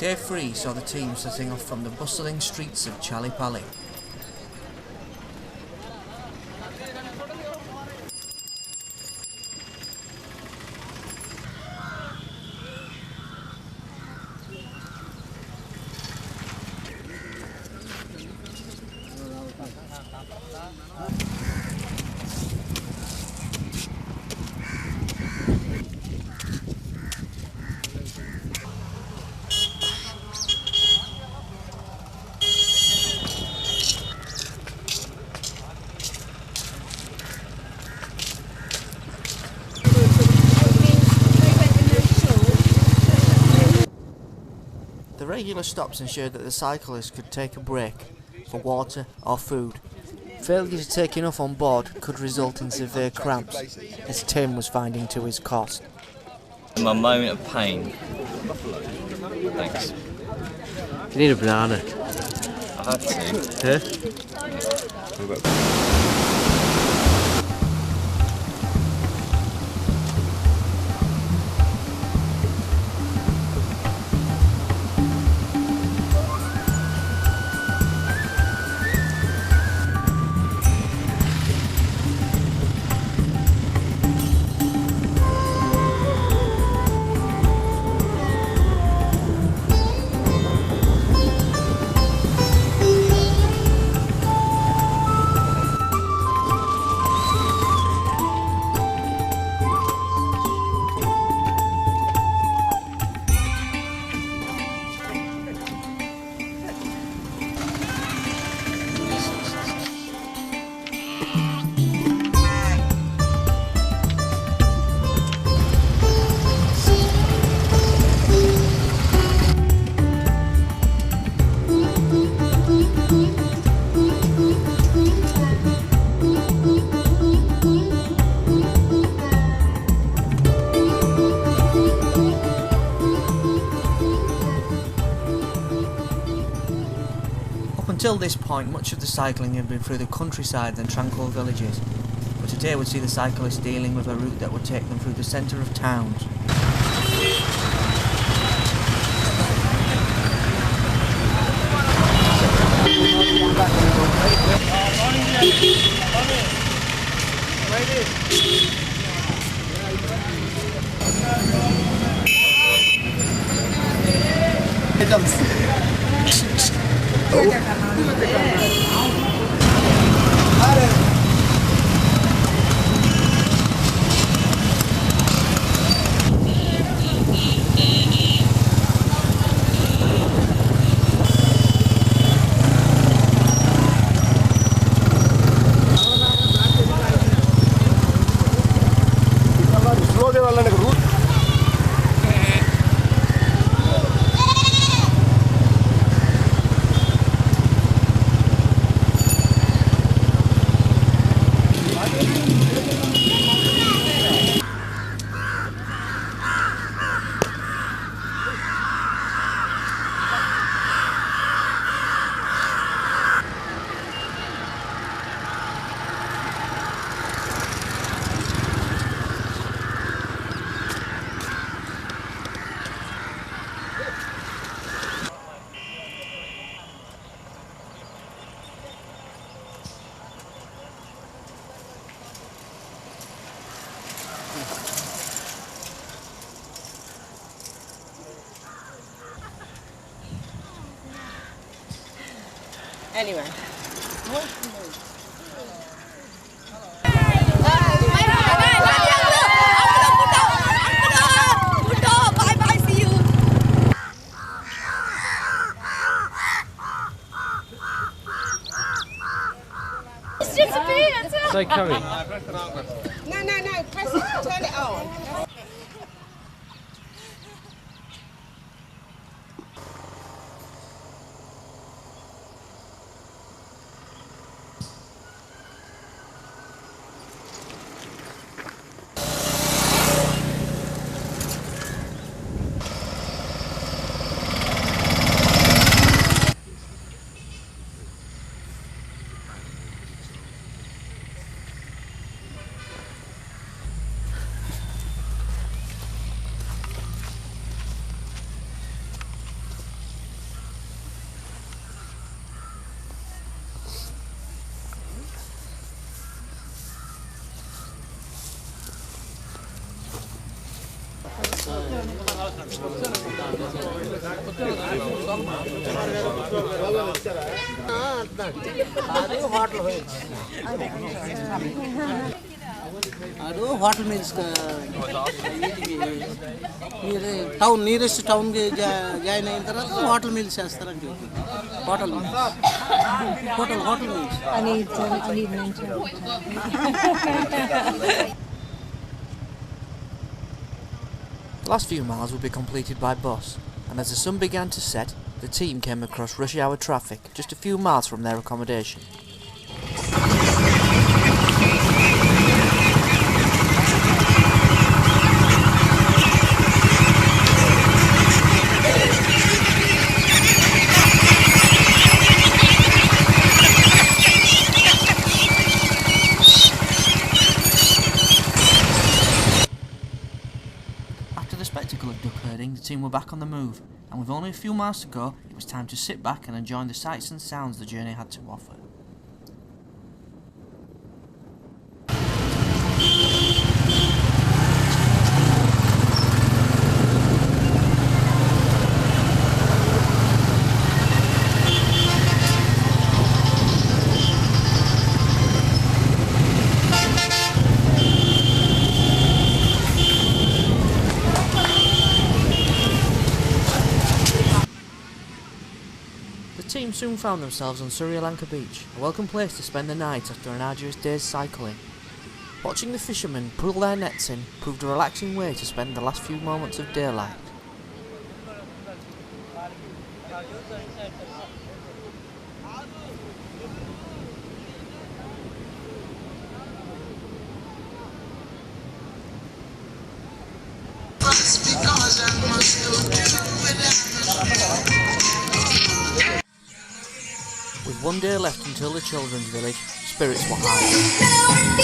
Day 3 saw the team setting off from the bustling streets of Challapalli. The regular stops ensured that the cyclists could take a break for water or food. Failure to take enough on board could result in severe cramps, as Tim was finding to his cost. My moment of pain. Thanks. You need a banana. I had to. Huh? Until this point, much of the cycling had been through the countryside and tranquil villages, but today would see the cyclists dealing with a route that would take them through the centre of towns. Anyway. Bye-bye, see you. It's disappeared. Say curry. No, press it, turn it on. ಅದು hotel meals town nearest టౌన్కి join అయిన తర్వాత hotel meals చేస్తారని చెప్పి hotel meals The last few miles would be completed by bus, and as the sun began to set, the team came across rush hour traffic just a few miles from their accommodation. After the spectacle of duck herding, the team were back on the move, and with only a few miles to go, it was time to sit back and enjoy the sights and sounds the journey had to offer. The team soon found themselves on Suryalanka Beach, a welcome place to spend the night after an arduous day's cycling. Watching the fishermen pull their nets in proved a relaxing way to spend the last few moments of daylight. With one day left until the children's village, spirits were high.